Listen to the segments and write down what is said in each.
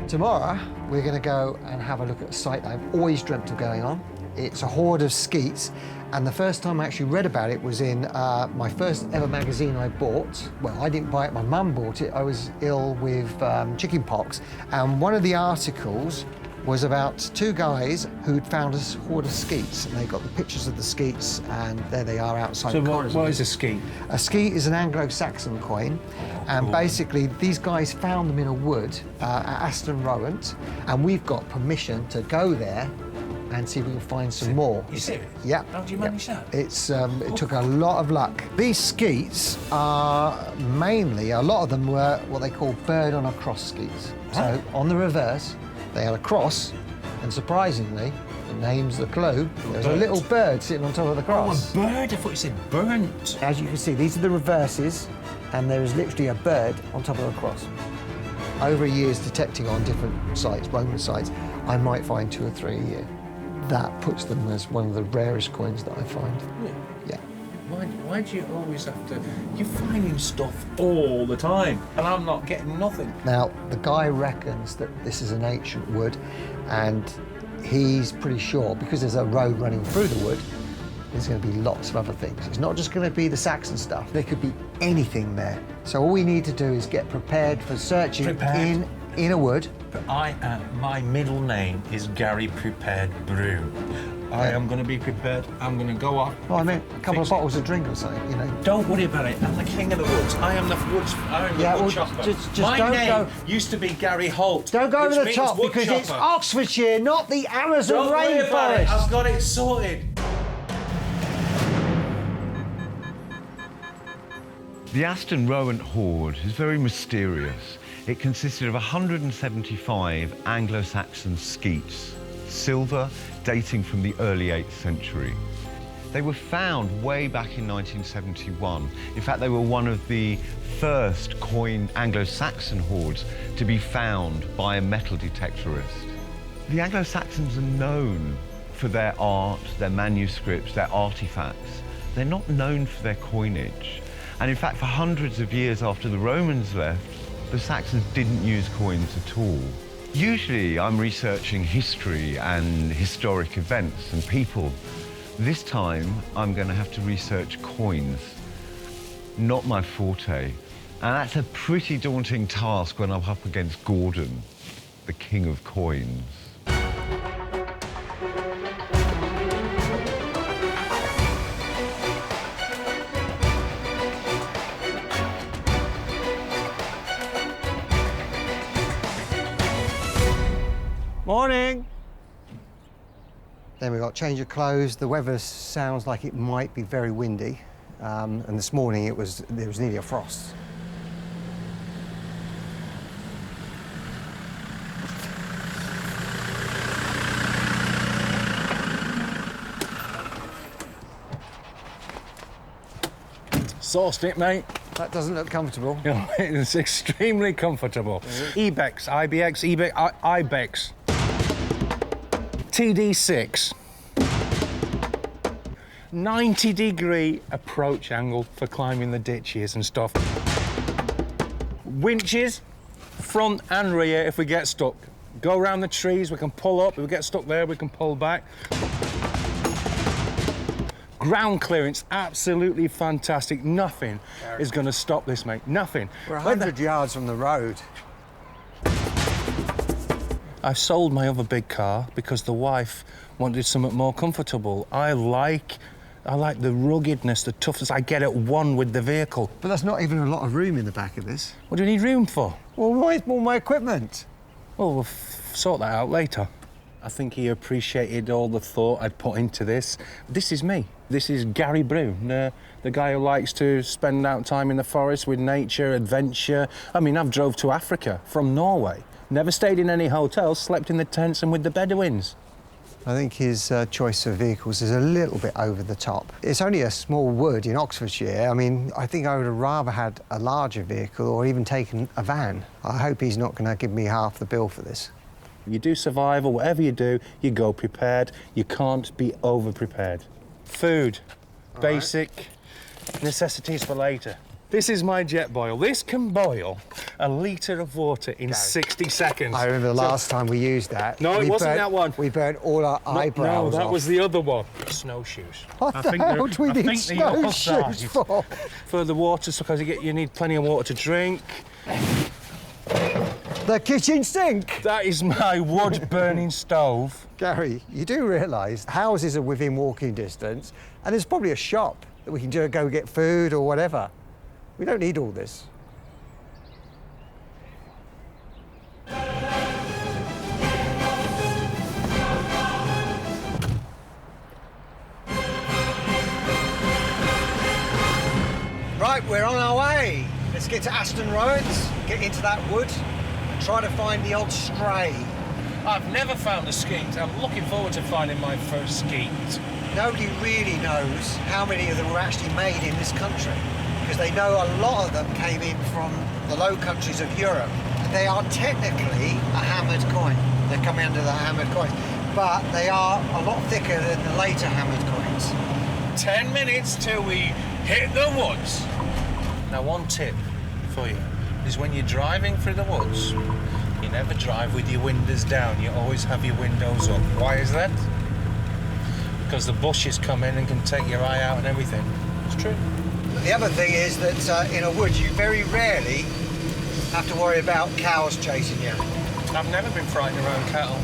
Tomorrow, we're going to go and have a look at a site that I've always dreamt of going on. It's a hoard of skeets, and the first time I actually read about it was in my first ever magazine I bought. Well, I didn't buy it, my mum bought it. I was ill with chicken pox, and one of the articles was about two guys who'd found a hoard of skeets, and they got the pictures of the skeets, and there they are outside the corridors. So what is a skeet? A skeet is an Anglo-Saxon coin, and basically these guys found them in a wood at Aston Rowant, and we've got permission to go there and see if we can find some more. You serious? Yeah. How do you manage that? It took a lot of luck. These skeets are mainly, a lot of them were what they call bird on a cross skeets. So on the reverse, they had a cross, and surprisingly, the name's the clue, there's a little bird sitting on top of the cross. Oh, a bird? I thought you said burnt. As you can see, these are the reverses, and there is literally a bird on top of the cross. Over years detecting on different sites, Roman sites, I might find 2 or 3 a year. That puts them as one of the rarest coins that I find. Yeah. Why do you always have to... You're finding stuff all the time, and I'm not getting nothing. Now, the guy reckons that this is an ancient wood, and he's pretty sure, because there's a road running through the wood, there's going to be lots of other things. It's not just going to be the Saxon stuff. There could be anything there. So all we need to do is get prepared for searching in a wood. But my middle name is Gary Prepared Brew. I am going to be prepared. I'm going to go off. Well, I mean, a couple of bottles of drink or something, you know. Don't worry about it. I'm the king of the woods. I am the woods. I am the wood chopper. Just my don't name used to be Gary Holt. Don't go over the top, because it's Oxfordshire, not the Amazon rainforest. Don't worry about it. I've got it sorted. The Aston Rowant hoard is very mysterious. It consisted of 175 Anglo-Saxon skeets, silver, dating from the early 8th century. They were found way back in 1971. In fact, they were one of the first coined Anglo-Saxon hoards to be found by a metal detectorist. The Anglo-Saxons are known for their art, their manuscripts, their artifacts. They're not known for their coinage. And in fact, for hundreds of years after the Romans left, the Saxons didn't use coins at all. Usually, I'm researching history and historic events and people. This time, I'm going to have to research coins. Not my forte. And that's a pretty daunting task when I'm up against Gordon, the king of coins. Morning. Then we got change of clothes. The weather sounds like it might be very windy, and this morning there was nearly a frost. Sauced it, mate. That doesn't look comfortable. It's extremely comfortable. Ibex, IBX, Ibex. TD6. 90-degree approach angle for climbing the ditches and stuff. Winches, front and rear if we get stuck. Go around the trees, we can pull up. If we get stuck there, we can pull back. Ground clearance, absolutely fantastic. Nothing is going to stop this, mate. Nothing. We're 100 yards from the road. I sold my other big car because the wife wanted something more comfortable. I like the ruggedness, the toughness. I get at one with the vehicle. But there's not even a lot of room in the back of this. What do you need room for? Well, where's all my equipment? Well, we'll sort that out later. I think he appreciated all the thought I'd put into this. This is me. This is Gary Brew, the guy who likes to spend out time in the forest with nature, adventure. I mean, I've drove to Africa from Norway. Never stayed in any hotels, slept in the tents and with the Bedouins. I think his choice of vehicles is a little bit over the top. It's only a small wood in Oxfordshire. I mean, I think I would have rather had a larger vehicle or even taken a van. I hope he's not going to give me half the bill for this. You do survival, whatever you do, you go prepared. You can't be over-prepared. Food, basic necessities for later. This is my jet boil. This can boil a litre of water in 60 seconds. I remember the last time we used that. No, it wasn't that one. We burnt all our eyebrows No, that off. was the other one. Snowshoes. What the hell do we need snowshoes for? For the water, because you need plenty of water to drink. The kitchen sink! That is my wood-burning stove. Gary, you do realise houses are within walking distance, and there's probably a shop that we can just go get food or whatever. We don't need all this. Right, we're on our way. Let's get to Aston Rowan's, get into that wood, and try to find the odd stray. I've never found a skeet. I'm looking forward to finding my first skeet. Nobody really knows how many of them were actually made in this country, because they know a lot of them came in from the Low Countries of Europe. They are technically a hammered coin. They're coming under the hammered coins, but they are a lot thicker than the later hammered coins. 10 minutes till we hit the woods. Now, one tip for you is when you're driving through the woods, you never drive with your windows down. You always have your windows up. Why is that? Because the bushes come in and can take your eye out and everything. It's true. The other thing is that in a wood, you very rarely have to worry about cows chasing you. I've never been frightened around cattle.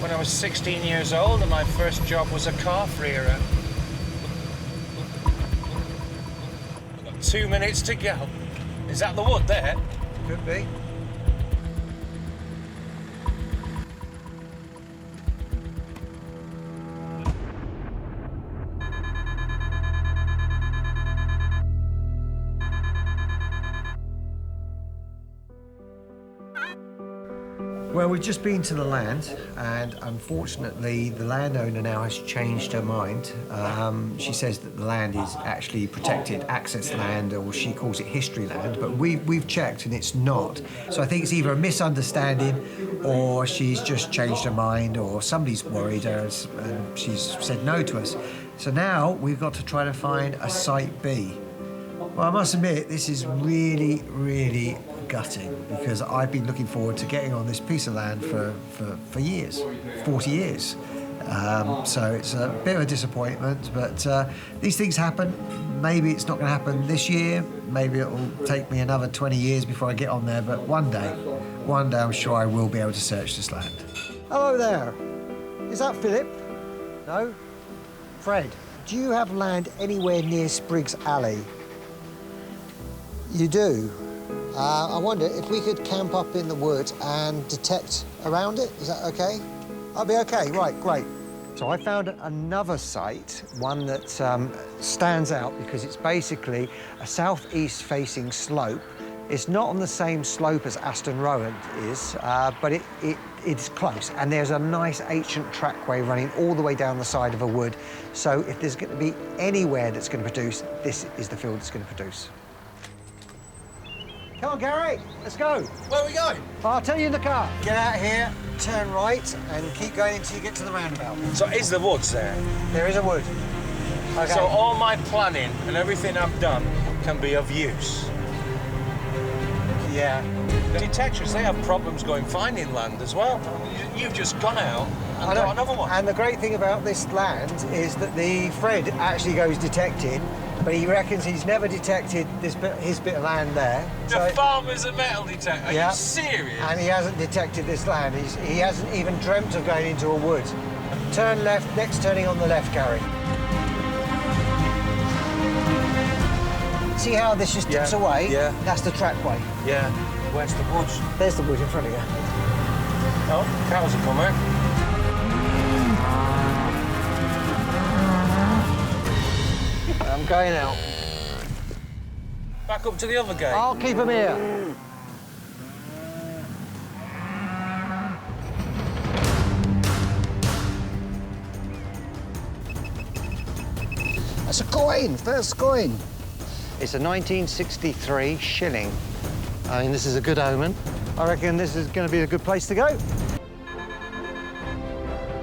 When I was 16 years old and my first job was a calf rearer. I've got 2 minutes to go. Is that the wood there? Could be. Well, we've just been to the land, and unfortunately the landowner now has changed her mind. She says that the land is actually protected access land, or she calls it history land, but we've checked and it's not. So I think it's either a misunderstanding, or she's just changed her mind, or somebody's worried her and she's said no to us. So now we've got to try to find a Site B. Well, I must admit, this is really, really gutting, because I've been looking forward to getting on this piece of land for years, 40 years. So it's a bit of a disappointment, but these things happen. Maybe it's not going to happen this year. Maybe it'll take me another 20 years before I get on there, but one day I'm sure I will be able to search this land. Hello there. Is that Philip? No? Fred, do you have land anywhere near Spriggs Alley? You do? I wonder if we could camp up in the woods and detect around it. Is that okay? I'll be okay. Right, great. So I found another site, one that stands out because it's basically a southeast facing slope. It's not on the same slope as Aston Rowan is, but it's close. And there's a nice ancient trackway running all the way down the side of a wood. So if there's going to be anywhere that's going to produce, this is the field that's going to produce. Come on, Gary, let's go. Where are we going? I'll tell you in the car. Get out here, turn right, and keep going until you get to the roundabout. So is the woods there? There is a wood. Okay. So all my planning and everything I've done can be of use? Yeah. The detectives, they have problems finding land as well. You've just gone out and got another one. And the great thing about this land is that Fred actually goes detecting, but he reckons he's never detected his bit of land there. The farmer's a metal detector. Are you serious? And he hasn't detected this land. He hasn't even dreamt of going into a wood. Turn left, next turning on the left, Gary. See how this just dips away? Yeah. That's the trackway. Yeah. Where's the woods? There's the wood in front of you. Oh, cows are coming. I'm going out. Back up to the other gate. I'll keep him here. That's a coin, first coin. It's a 1963 shilling. I mean, this is a good omen. I reckon this is going to be a good place to go.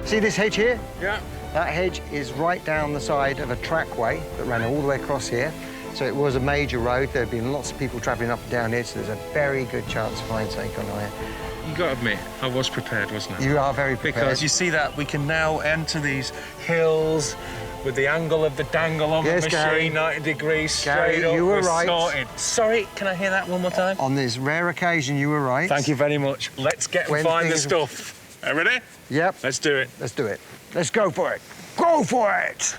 See this hedge here? Yeah. That hedge is right down the side of a trackway that ran all the way across here. So it was a major road. There had been lots of people travelling up and down here, so there's a very good chance of finding something on here. You got to admit, I was prepared, wasn't I? You are very prepared. Because you see that we can now enter these hills with the angle of the dangle on the machine, Gary. 90 degrees Gary, straight up. you were We're right. sorted. Sorry, can I hear that one more time? On this rare occasion, you were right. Thank you very much. Let's get and When find the things- stuff. Are you ready? Yep. Let's do it. Let's do it. Let's go for it. Go for it!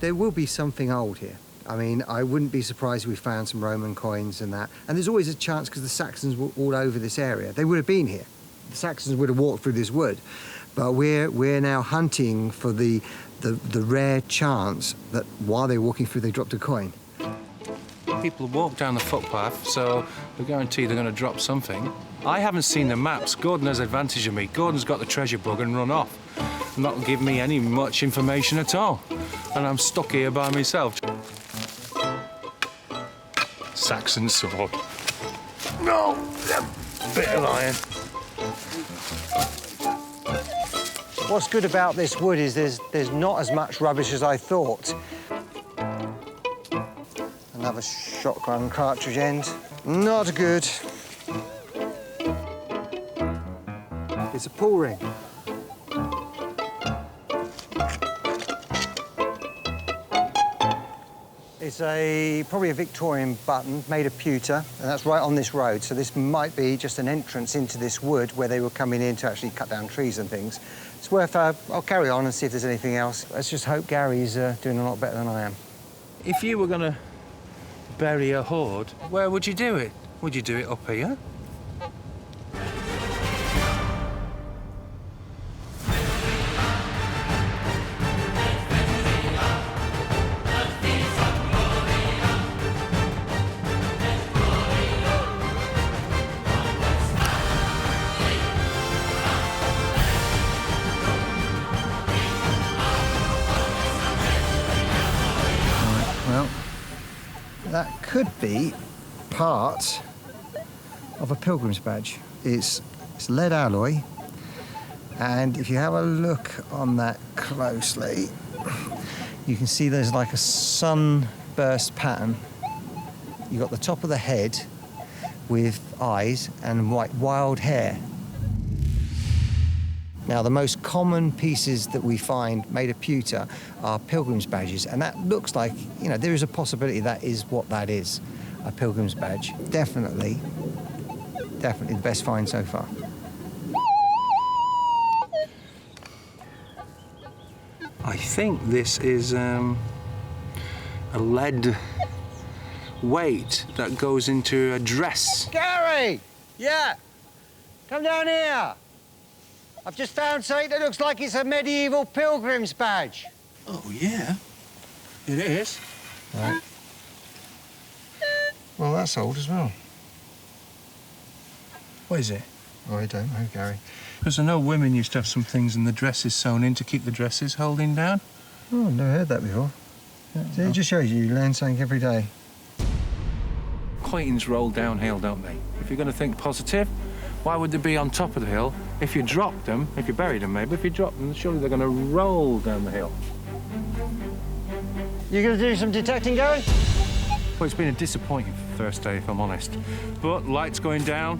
There will be something old here. I mean, I wouldn't be surprised if we found some Roman coins and that. And there's always a chance because the Saxons were all over this area. They would have been here. The Saxons would have walked through this wood. But we're now hunting for the rare chance that while they're walking through, they dropped a coin. People walk down the footpath, so we guarantee they're going to drop something. I haven't seen the maps. Gordon has advantage of me. Gordon's got the treasure bug and run off. Not give me any much information at all. And I'm stuck here by myself. Saxon sword. No! Bit of iron. What's good about this wood is there's not as much rubbish as I thought. Another shotgun cartridge end. Not good. It's a pull ring. It's probably a Victorian button made of pewter, and that's right on this road. So this might be just an entrance into this wood where they were coming in to actually cut down trees and things. It's worth, I'll carry on and see if there's anything else. Let's just hope Gary's doing a lot better than I am. If you were going to bury a hoard, where would you do it? Would you do it up here? Well, that could be part of a pilgrim's badge. It's lead alloy, and if you have a look on that closely, you can see there's like a sunburst pattern. You've got the top of the head with eyes and white wild hair. Now, the most common pieces that we find made of pewter are pilgrim's badges, and that looks like, you know, there is a possibility that is what that is, a pilgrim's badge. Definitely the best find so far. I think this is a lead weight that goes into a dress. Gary! Yeah? Come down here. I've just found something that looks like it's a medieval pilgrim's badge. Oh, yeah. It is. Right. Well, that's old as well. What is it? Oh, I don't know, Gary. Because I know women used to have some things in the dresses sewn in to keep the dresses holding down. Oh, I've never heard that before. See, it just shows you learn something every day. Coins roll downhill, don't they? If you're going to think positive, why would they be on top of the hill? If you dropped them, if you buried them maybe, if you dropped them, surely they're going to roll down the hill. You going to do some detecting, Gary? Well, it's been a disappointing first day, if I'm honest. But lights going down,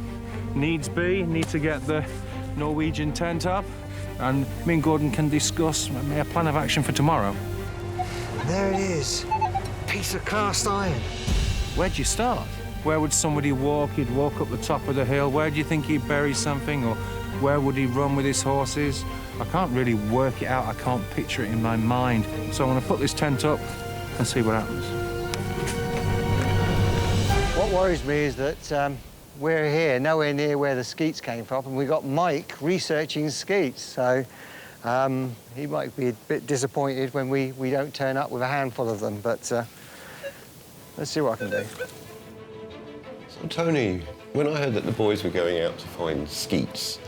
needs be, need to get the Norwegian tent up, and me and Gordon can discuss a plan of action for tomorrow. There it is. Piece of cast iron. Where'd you start? Where would somebody walk? He'd walk up the top of the hill. Where do you think he'd bury something? Or where would he run with his horses? I can't really work it out. I can't picture it in my mind. So I'm going to put this tent up and see what happens. What worries me is that we're here, nowhere near where the skeets came from, and we've got Mike researching skeets. So he might be a bit disappointed when we don't turn up with a handful of them, but let's see what I can do. So, Tony, when I heard that the boys were going out to find skeets,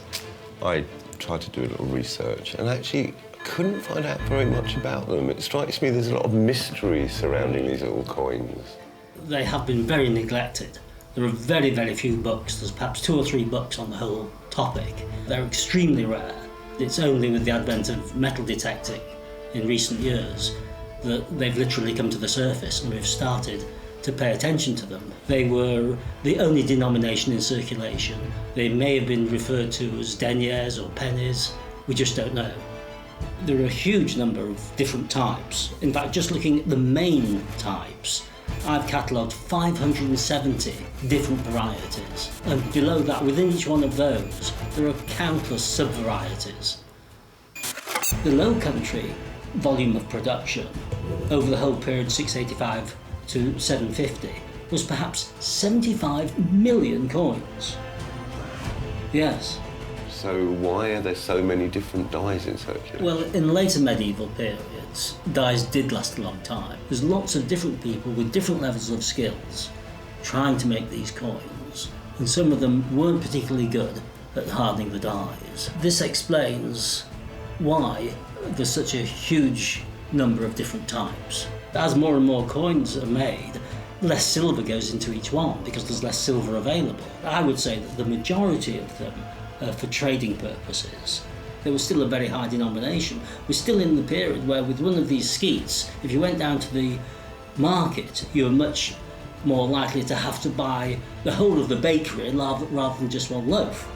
I tried to do a little research and actually couldn't find out very much about them. It strikes me there's a lot of mystery surrounding these little coins. They have been very neglected. There are very, very few books. There's perhaps 2 or 3 books on the whole topic. They're extremely rare. It's only with the advent of metal detecting in recent years that they've literally come to the surface and we've started to pay attention to them. They were the only denomination in circulation. They may have been referred to as deniers or pennies. We just don't know. There are a huge number of different types. In fact, just looking at the main types, I've catalogued 570 different varieties. And below that, within each one of those, there are countless sub-varieties. The Low Country volume of production over the whole period 685 to 750 was perhaps 75 million coins. Yes. So why are there so many different dies in circulation? Well, in later medieval periods, dies did last a long time. There's lots of different people with different levels of skills trying to make these coins, and some of them weren't particularly good at hardening the dies. This explains why there's such a huge number of different types. As more and more coins are made, less silver goes into each one because there's less silver available. I would say that the majority of them for trading purposes, there was still a very high denomination. We're still in the period where with one of these skeets, if you went down to the market, you were much more likely to have to buy the whole of the bakery rather than just one loaf.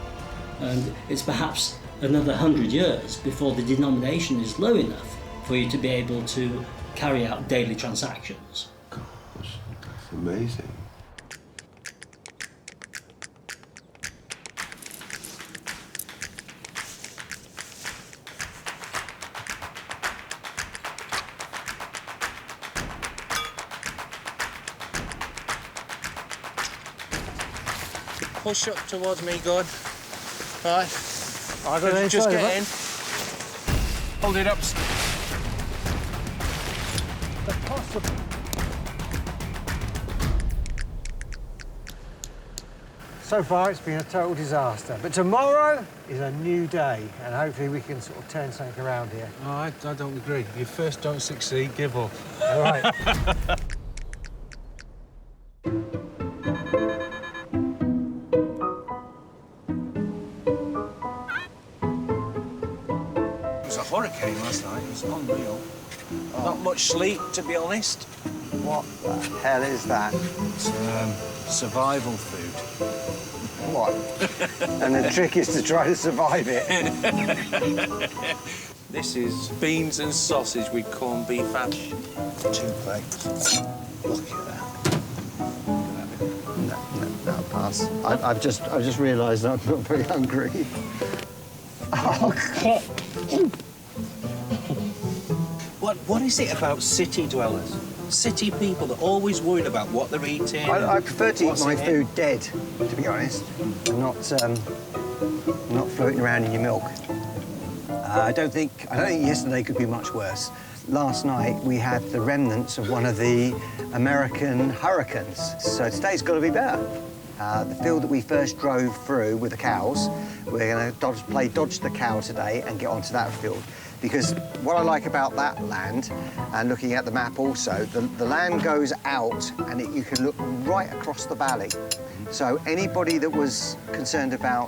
And it's perhaps another 100 years before the denomination is low enough for you to be able to carry out daily transactions. Gosh, that's amazing. Push up towards me, good. Right. I don't know. Just get in. Hold it up. So far, it's been a total disaster. But tomorrow is a new day, and hopefully we can sort of turn something around here. Oh, I don't agree. If you first don't succeed, give up. All right. It was a hurricane last night. It was unreal. Not much sleep, to be honest. What the hell is that? It's survival food. What? And the trick is to try to survive it. This is beans and sausage with corned beef hash. 2 plates. Look at that. No, pass. I've just realised I'm not very hungry. Oh, What is it about city dwellers? City people, they're always worried about what they're eating. I prefer to eat my food dead, to be honest, and not floating around in your milk. I don't think yesterday could be much worse. Last night we had the remnants of one of the American hurricanes, so today's got to be better. The field that we first drove through with the cows, we're going to play dodge the cow today and get onto that field. Because what I like about that land, and looking at the map also, the land goes out and you can look right across the valley. So anybody that was concerned about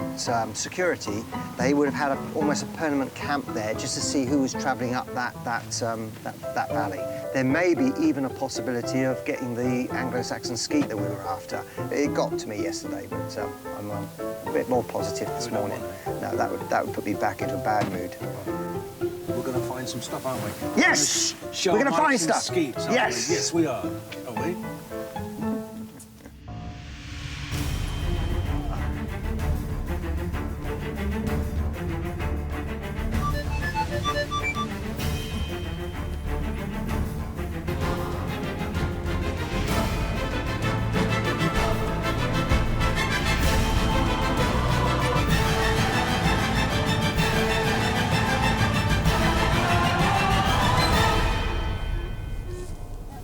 security, they would have had almost a permanent camp there just to see who was travelling up that valley. There may be even a possibility of getting the Anglo-Saxon skeet that we were after. It got to me yesterday, but I'm a bit more positive this morning. No, that would put me back into a bad mood. We're going to find some stuff, aren't we? Yes! We're going to find stuff. Skeets, yes! We? Yes, we are. Are we?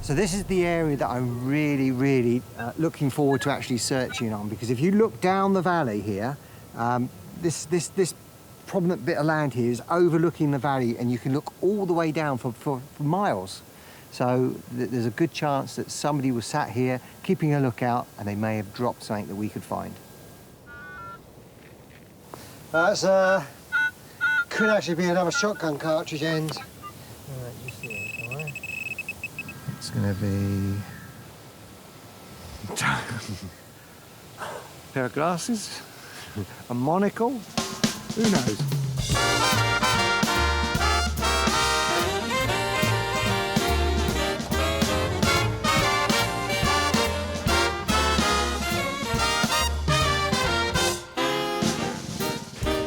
So this is the area that I'm really looking forward to actually searching on, because if you look down the valley here, this prominent bit of land here is overlooking the valley, and you can look all the way down for miles. So there's a good chance that somebody was sat here keeping a lookout, and they may have dropped something that we could find. That's could actually be another shotgun cartridge end. Right, you see it, all right? It's going to be pair of glasses, a monocle. Who knows?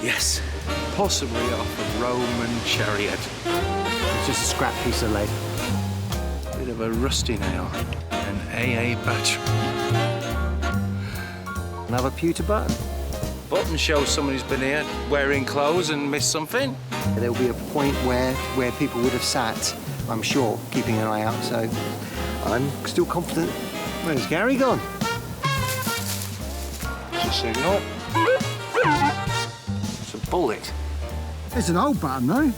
Yes, possibly off a Roman chariot. It's just a scrap piece of lead. Bit of a rusty nail, an AA battery. Another pewter button. Button shows somebody's been here wearing clothes and missed something. There'll be a point where people would have sat, I'm sure, keeping an eye out, so I'm still confident. Where's Gary gone? It's a signal. It's a bullet. It's an old button, though.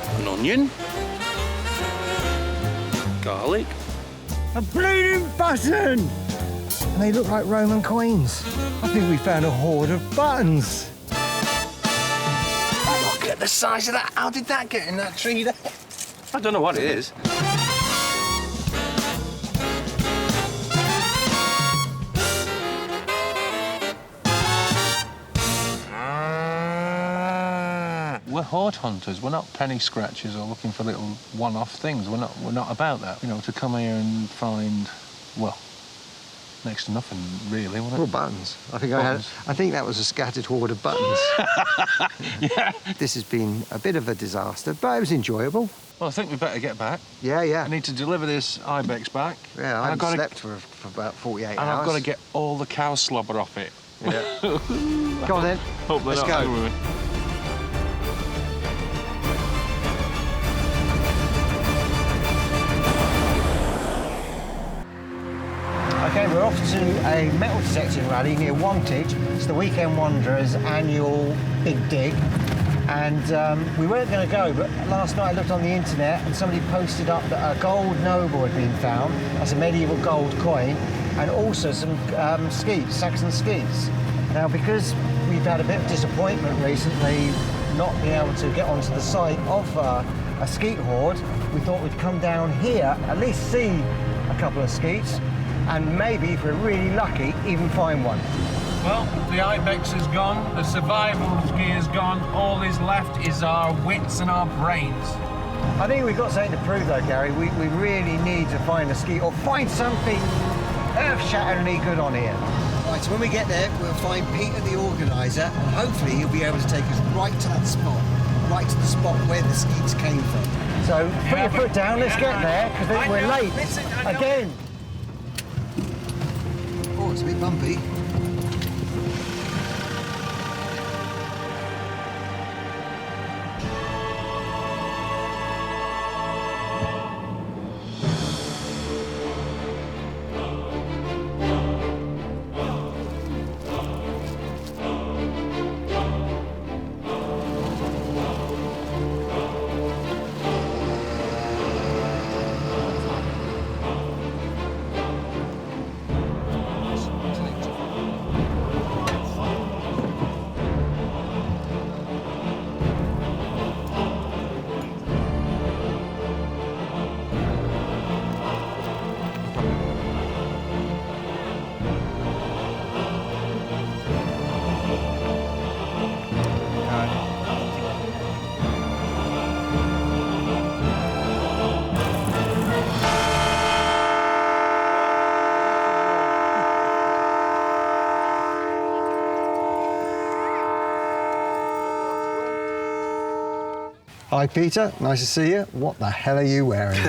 An onion. Garlic. A bleeding button! And they look like Roman coins. I think we found a hoard of buttons. Look at the size of that. How did that get in that tree there? I don't know what it is. We're hoard hunters. We're not penny scratchers or looking for little one-off things. We're not about that. You know, to come here and find, well, next to nothing really, wasn't it? Well, buttons. I think that was a scattered hoard of buttons. Yeah. This has been a bit of a disaster, but it was enjoyable. Well, I think we better get back. Yeah. I need to deliver this ibex back. Yeah, I haven't slept for about 48 hours. And I've got to get all the cow slobber off it. Yeah. Go on then. Hope they're Let's not go. angry with me. Okay, we're off to a metal detecting rally near Wantage. It's the Weekend Wanderers' annual big dig. And we weren't going to go, but last night I looked on the internet and somebody posted up that a gold noble had been found. That's a medieval gold coin. And also some skeets, Saxon skeets. Now, because we've had a bit of disappointment recently not being able to get onto the site of a skeet hoard, we thought we'd come down here, at least see a couple of skeets, and maybe, if we're really lucky, even find one. Well, the ibex is gone, the survival gear is gone, all is left is our wits and our brains. I think we've got something to prove, though, Gary. We really need to find a skeet or find something earth-shatteringly good on here. Right, so when we get there, we'll find Peter, the organiser, and hopefully he'll be able to take us right to that spot, right to the spot where the skeets came from. So put your foot down, let's get there, because we're late again. Oh, it's a bit bumpy. Hi, Peter. Nice to see you. What the hell are you wearing?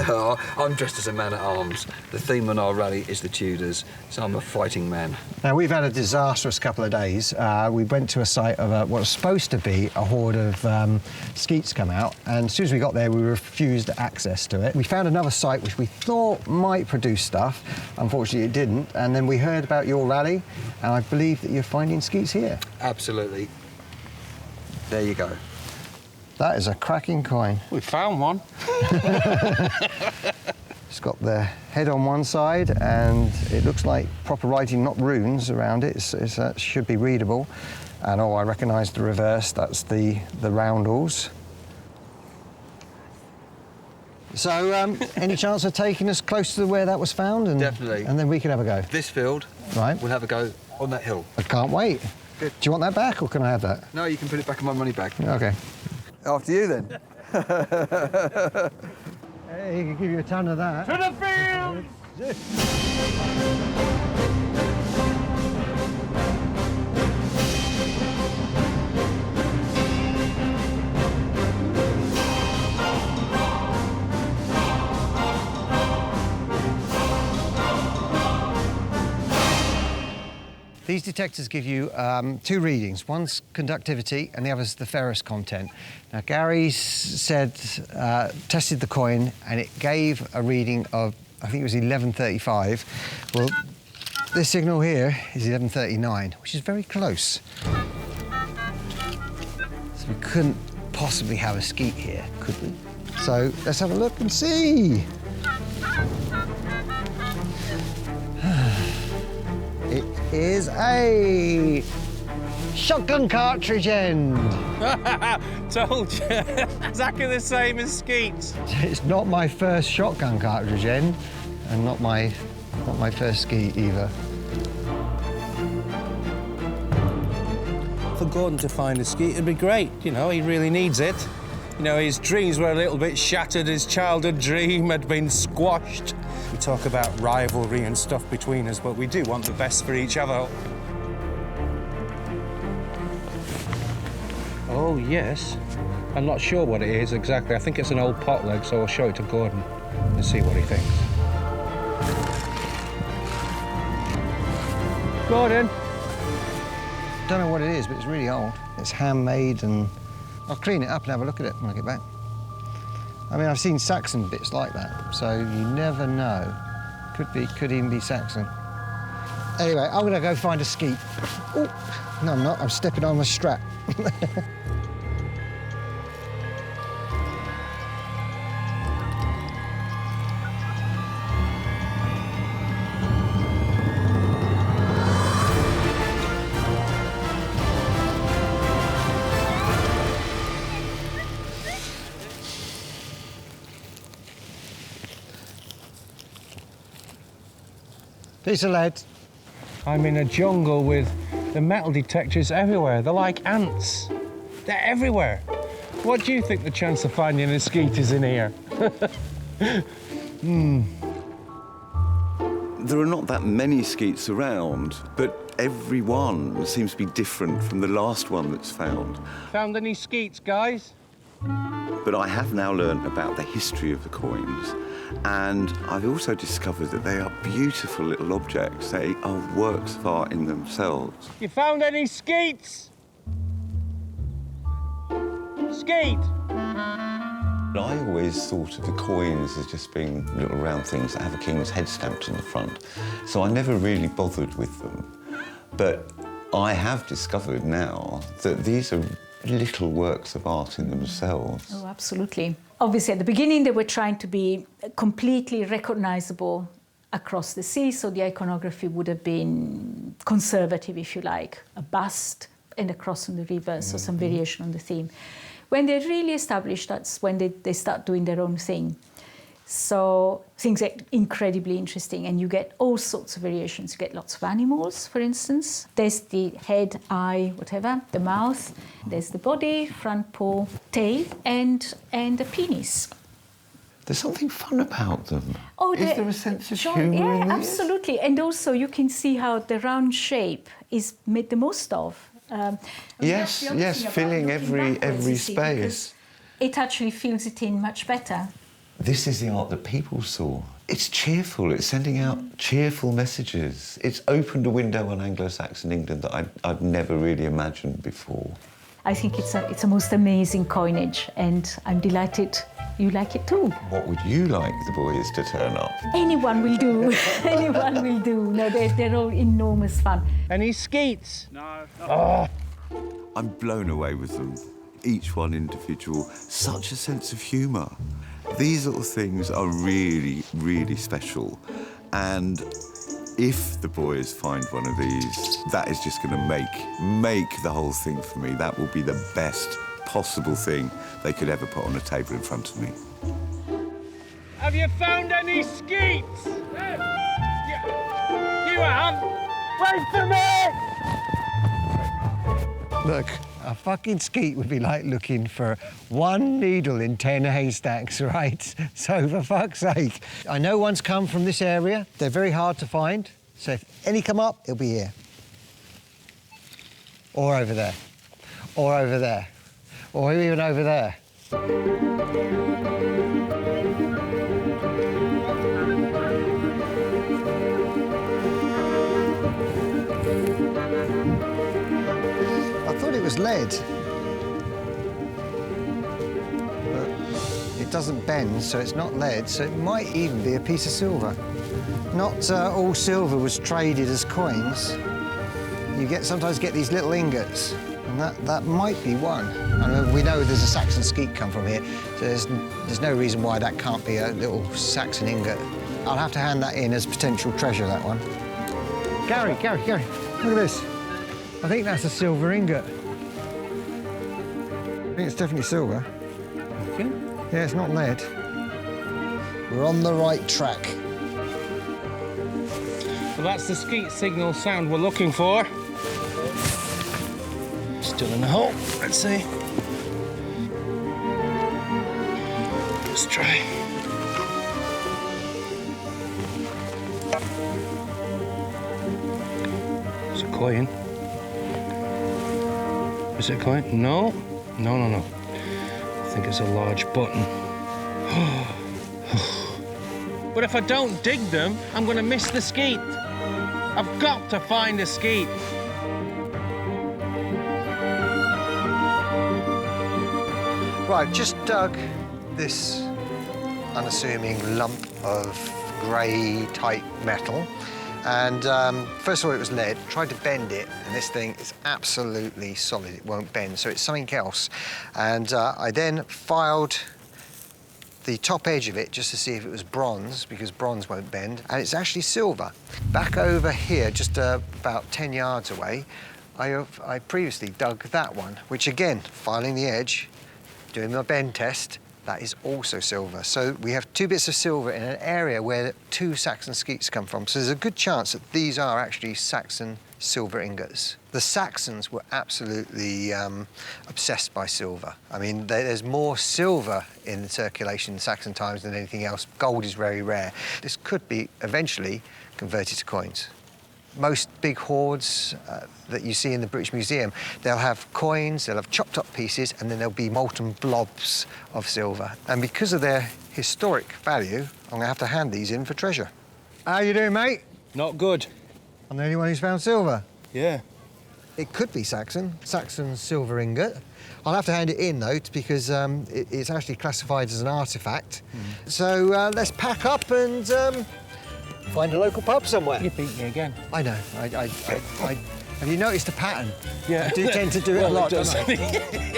I'm dressed as a man-at-arms. The theme on our rally is the Tudors, so I'm a fighting man. Now, we've had a disastrous couple of days. We went to a site of what was supposed to be a hoard of skeets come out, and as soon as we got there, we refused access to it. We found another site which we thought might produce stuff. Unfortunately, it didn't. And then we heard about your rally, and I believe that you're finding skeets here. Absolutely. There you go. That is a cracking coin. We found one. It's got the head on one side, and it looks like proper writing, not runes around it. It should be readable. And I recognise the reverse. That's the roundels. So, any chance of taking us close to where that was found? And, Definitely. And then we can have a go. This field, Right. we'll have a go on that hill. I can't wait. Good. Do you want that back, or can I have that? No, you can put it back in my money bag. OK. After you, then. Hey, he can give you a ton of that. To the field! These detectors give you two readings. One's conductivity and the other's the ferrous content. Now, Gary said, tested the coin, and it gave a reading of, I think it was 1135. Well, this signal here is 1139, which is very close. So we couldn't possibly have a skeet here, could we? So let's have a look and see. It is a shotgun cartridge end. Told you. Exactly the same as Skeets. It's not my first shotgun cartridge end, and not my first skeet either. For Gordon to find a Skeet, it'd be great. You know, he really needs it. You know, his dreams were a little bit shattered. His childhood dream had been squashed. We talk about rivalry and stuff between us, but we do want the best for each other. Oh, yes. I'm not sure what it is exactly. I think it's an old pot leg, so I'll show it to Gordon and see what he thinks. Gordon? Don't know what it is, but it's really old. It's handmade, and I'll clean it up and have a look at it when I get back. I mean, I've seen Saxon bits like that, so you never know. Could even be Saxon. Anyway, I'm gonna go find a skeet. Oh, no, I'm not. I'm stepping on my strap. Piece of lead. I'm in a jungle with the metal detectors everywhere. They're like ants. They're everywhere. What do you think the chance of finding a Skeet is in here? There are not that many skeets around, but every one seems to be different from the last one that's found. Found any Skeets, guys? But I have now learnt about the history of the coins, and I've also discovered that they are beautiful little objects. They are works of art in themselves. You found any Skeets? Skeet? I always thought of the coins as just being little round things that have a king's head stamped on the front, so I never really bothered with them. But I have discovered now that these are little works of art in themselves. Oh, absolutely. Obviously, at the beginning, they were trying to be completely recognizable across the sea, so the iconography would have been conservative, if you like, a bust and a cross on the river, so some variation on the theme. When they really established, that's when they start doing their own thing. So things are incredibly interesting, and you get all sorts of variations. You get lots of animals, for instance. There's the head, eye, whatever, the mouth. There's the body, front paw, tail, and a penis. There's something fun about them. Oh, is there a sense of humour? humour Yeah, in this? absolutely. And also you can see how the round shape is made the most of. Yes, yes, filling every space. It actually fills it in much better. This is the art that people saw. It's cheerful, it's sending out cheerful messages. It's opened a window on Anglo-Saxon England that I'd never really imagined before. I think it's a most amazing coinage, and I'm delighted you like it too. What would you like the boys to turn up? Anyone will do. Anyone will do. No, they're all enormous fun. Any Skeets? No. Oh. I'm blown away with them. each one individual, such a sense of humour. These little things are really, really special. And if the boys find one of these, that is just going to make the whole thing for me. That will be the best possible thing they could ever put on a table in front of me. Have you found any skeets? You have? Wait for me! Look, a fucking skeet would be like looking for one needle in 10 haystacks, right? So for fuck's sake. I know one's come from this area. They're very hard to find. So if any come up, it'll be here. Or over there. Or over there. Or even over there. I thought it was lead. But it doesn't bend, so it's not lead, so it might even be a piece of silver. Not all silver was traded as coins. You sometimes get these little ingots, and that might be one. I mean, we know there's a Saxon skeet come from here, so there's no reason why that can't be a little Saxon ingot. I'll have to hand that in as potential treasure, that one. Gary, look at this. I think that's a silver ingot. I think it's definitely silver. Okay. Yeah, it's not lead. We're on the right track. Well, that's the skeet signal sound we're looking for. Still in the hole. Let's see. Let's try. It's a coin. Is it a coin? No. No. I think it's a large button. But if I don't dig them, I'm going to miss the skeet. I've got to find a skeet. Right, just dug this unassuming lump of grey-type metal. And first of all, it was lead. Tried to bend it, and this thing is absolutely solid. It won't bend, so it's something else. And I then filed the top edge of it just to see if it was bronze, because bronze won't bend, and it's actually silver. Back over here, just about 10 yards away, I previously dug that one, which again, filing the edge, doing my bend test, that is also silver. So we have two bits of silver in an area where two Saxon skeets come from. So there's a good chance that these are actually Saxon silver ingots. The Saxons were absolutely obsessed by silver. I mean, there's more silver in the circulation in Saxon times than anything else. Gold is very rare. This could be eventually converted to coins. Most big hoards that you see in the British Museum, they'll have coins, they'll have chopped up pieces, and then there'll be molten blobs of silver. And because of their historic value, I'm gonna have to hand these in for treasure. How you doing, mate? Not good. I'm the only one who's found silver. Yeah. It could be Saxon silver ingot. I'll have to hand it in, though, because it's actually classified as an artefact. So let's pack up and find a local pub somewhere. You beat me again. I know. Have you noticed a pattern? Yeah. I do tend to do it a lot, does. don't I?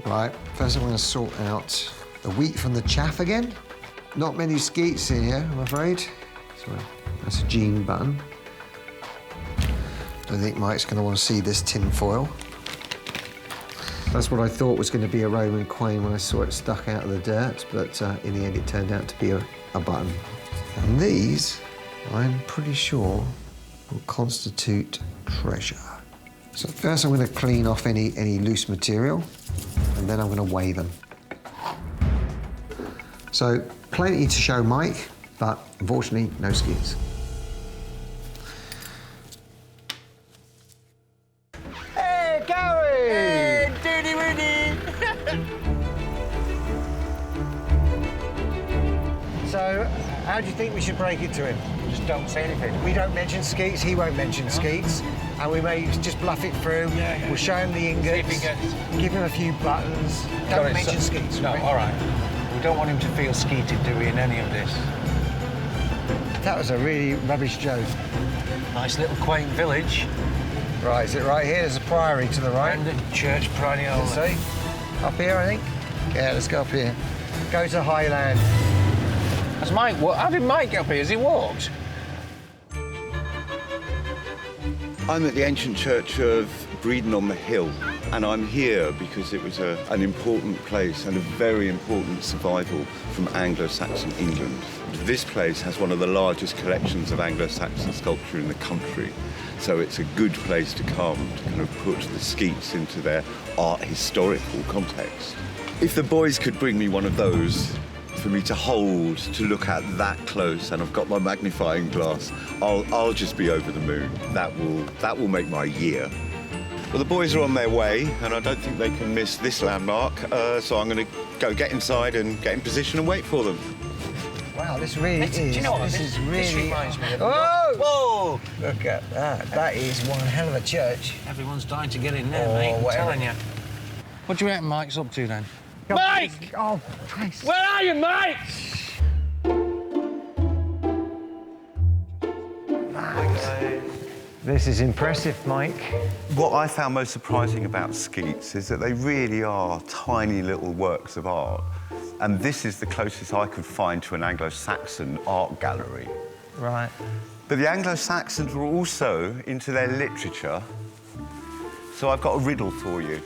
Right, first I'm going to sort out the wheat from the chaff again. Not many skeets in here, I'm afraid. So that's a jean button. Don't think Mike's going to want to see this tin foil. That's what I thought was going to be a Roman coin when I saw it stuck out of the dirt, but in the end it turned out to be a button. And these, I'm pretty sure, will constitute treasure. So first I'm going to clean off any loose material, and then I'm going to weigh them. So plenty to show Mike, but unfortunately no skeets. Hey, Gary! Hey, Doody Woody! So, how do you think we should break it to him? Just don't say anything. We don't mention skeets, he won't mention skeets, and we may just bluff it through. Yeah. We'll show him the ingots, See if he gets... give him a few buttons. Got Don't it, mention so- skeets. No, right? all right. We don't want him to feel skeeted, do we, in any of this? That was a really rubbish joke. Nice little quaint village. Right, is it right here? There's a priory to the right. And the church Praniola. See? Up here, I think? Yeah, let's go up here. Go to Highland. That's Mike. How did Mike get up here? Has he walked? I'm at the ancient church of Breedon on the Hill, and I'm here because it was an important place and a very important survival from Anglo-Saxon England. This place has one of the largest collections of Anglo-Saxon sculpture in the country, so it's a good place to come to kind of put the Sceattas into their art historical context. If the boys could bring me one of those for me to hold, to look at that close, and I've got my magnifying glass, I'll just be over the moon. That will make my year. Well, the boys are on their way, and I don't think they can miss this landmark, so I'm going to go get inside and get in position and wait for them. Wow, this really is. Do you know what? This really reminds me of... Oh! Whoa! Look at that. That is one hell of a church. Everyone's dying to get in there, mate. I'm whatever. telling you. What do you reckon Mike's up to, then? Mike! Oh, Christ. Where are you, Mike? This is impressive, Mike. What I found most surprising about Sceattas is that they really are tiny little works of art. And this is the closest I could find to an Anglo-Saxon art gallery. Right. But the Anglo-Saxons were also into their literature. So I've got a riddle for you.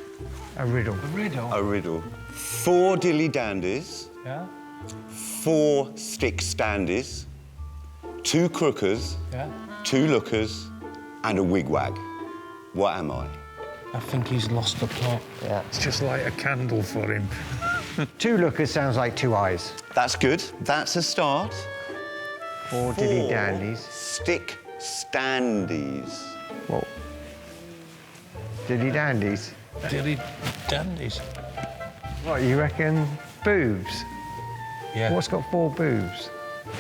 A riddle. A riddle? A riddle. 4 dilly-dandies, Yeah? 4 stick-standies, 2 crookers, Yeah? 2 lookers, and a wigwag. What am I? I think he's lost the plot. Yeah. It's just like a candle for him. 2 lookers sounds like 2 eyes. That's good. That's a start. 4 dilly-dandies. Stick-standies. What? Dilly-dandies? Dilly dandies. What, you reckon boobs? Yeah. What's got 4 boobs?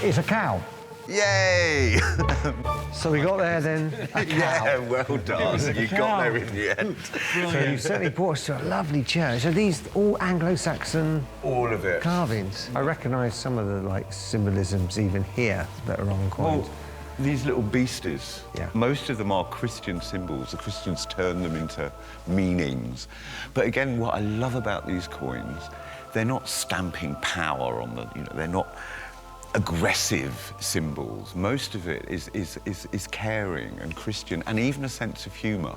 It's a cow. Yay! So we got there then, a cow. Yeah, well done. You got there in the end. So you certainly brought us to a lovely church. Are these all Anglo-Saxon All of it. carvings? I recognise some of the symbolisms even here that are on coins. Well, these little beasties, Yeah. most of them are Christian symbols. The Christians turn them into meanings. But again, what I love about these coins, they're not stamping power on the, they're not aggressive symbols. Most of it is caring and Christian and even a sense of humour.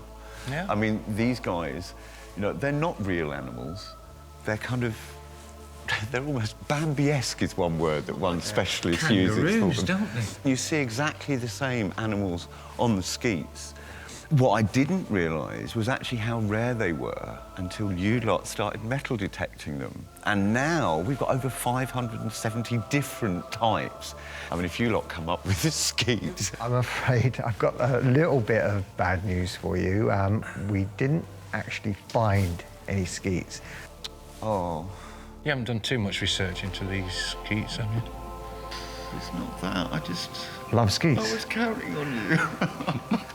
Yeah. I mean, these guys, they're not real animals. They're kind of, they're almost Bambi-esque is one word that one specialist uses for Kangaroos, them. don't they? You see exactly the same animals on the Sceattas. What I didn't realise was actually how rare they were until you lot started metal detecting them. And now we've got over 570 different types. I mean, if you lot come up with a Sceattas... I'm afraid I've got a little bit of bad news for you. We didn't actually find any Sceattas. Oh, You haven't done too much research into these Sceattas, have you? it's not that. I Love Sceattas. was counting on you.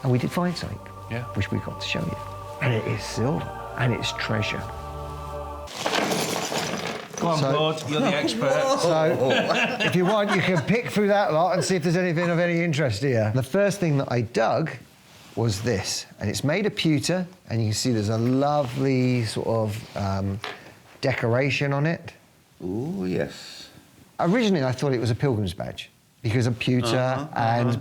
And we did find something, Yeah. which we got to show you. And it is silver, and it's treasure. Go on, Claude, you're the expert. So, if you want, you can pick through that lot and see if there's anything of any interest here. The first thing that I dug was this, and it's made of pewter, and you can see there's a lovely sort of decoration on it. Oh, yes. Originally, I thought it was a pilgrim's badge because of pewter,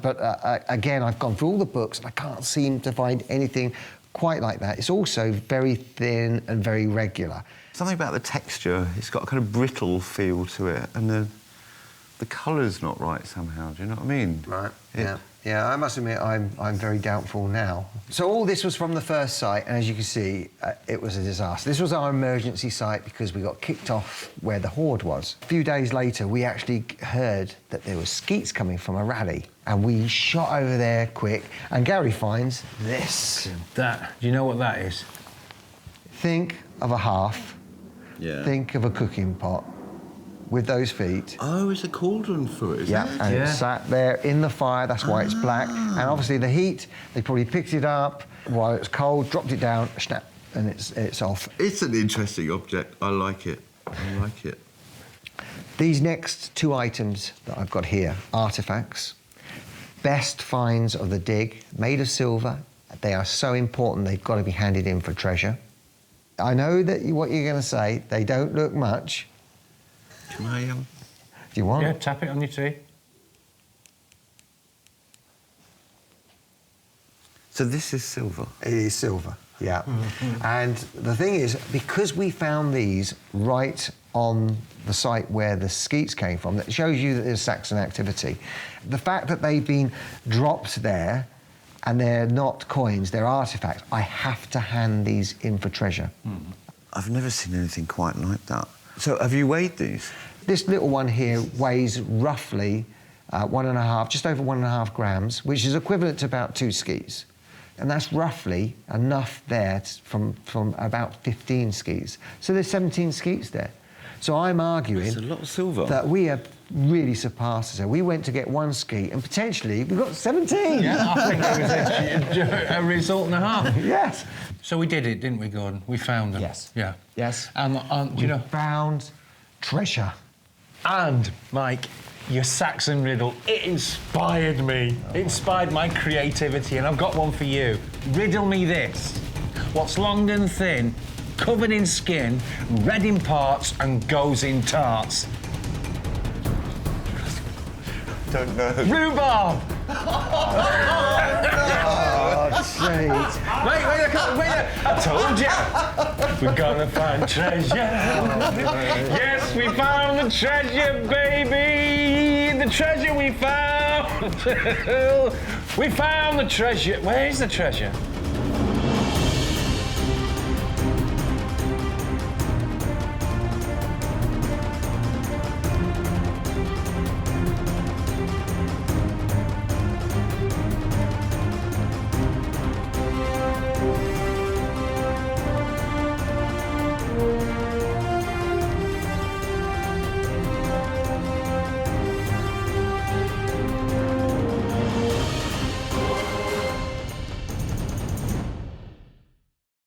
but again, I've gone through all the books and I can't seem to find anything quite like that. It's also very thin and very regular. Something about the texture, it's got a kind of brittle feel to it, and the colour's not right somehow, do you know what I mean? Right, yeah, I must admit I'm very doubtful now. So all this was from the first site, and as you can see, it was a disaster. This was our emergency site because we got kicked off where the Hoard was. A few days later, we actually heard that there were Sceattas coming from a rally, and we shot over there quick, and Gary finds this. That, do you know what that is? Think of a hearth, think of a cooking pot with those feet. Oh, it's a cauldron for it, isn't it? And it sat there in the fire, that's why it's black. And obviously the heat, they probably picked it up while it was cold, dropped it down, snap, and it's off. It's an interesting object. I like it. I like it. These next 2 items that I've got here, artefacts, best finds of the dig, made of silver. They are so important, they've got to be handed in for treasure. I know that what you're going to say, they don't look much. Can I, Do you want? Yeah, tap it on your tea. So this is silver? It is silver, yeah. And the thing is, because we found these right on the site where the skeets came from, that shows you that there's Saxon activity. The fact that they've been dropped there and they're not coins, they're artefacts, I have to hand these in for treasure. I've never seen anything quite like that. So have you weighed these? This little one here weighs roughly 1.5, just over 1.5 grams, which is equivalent to about 2 skeets. And that's roughly enough there from about 15 skeets. So there's 17 skeets there. So I'm arguing That's a lot of silver. that we have really surpassed it. We went to get 1 skeet and potentially we've got 17. Yeah, I think that was a result and a half. Yes. So we did it, didn't we, Gordon? We found them. Yes. Yeah. Yes. And you know, found treasure. and Mike, your Saxon riddle, it inspired me. It inspired my creativity, and I've got one for you. Riddle me this. What's long and thin, covered in skin, red in parts, and goes in tarts? Don't know. Rhubarb! Sweet. Wait, I told you. We're gonna find treasure. Yes, we found the treasure, baby. The treasure we found. We found the treasure. Where is the treasure?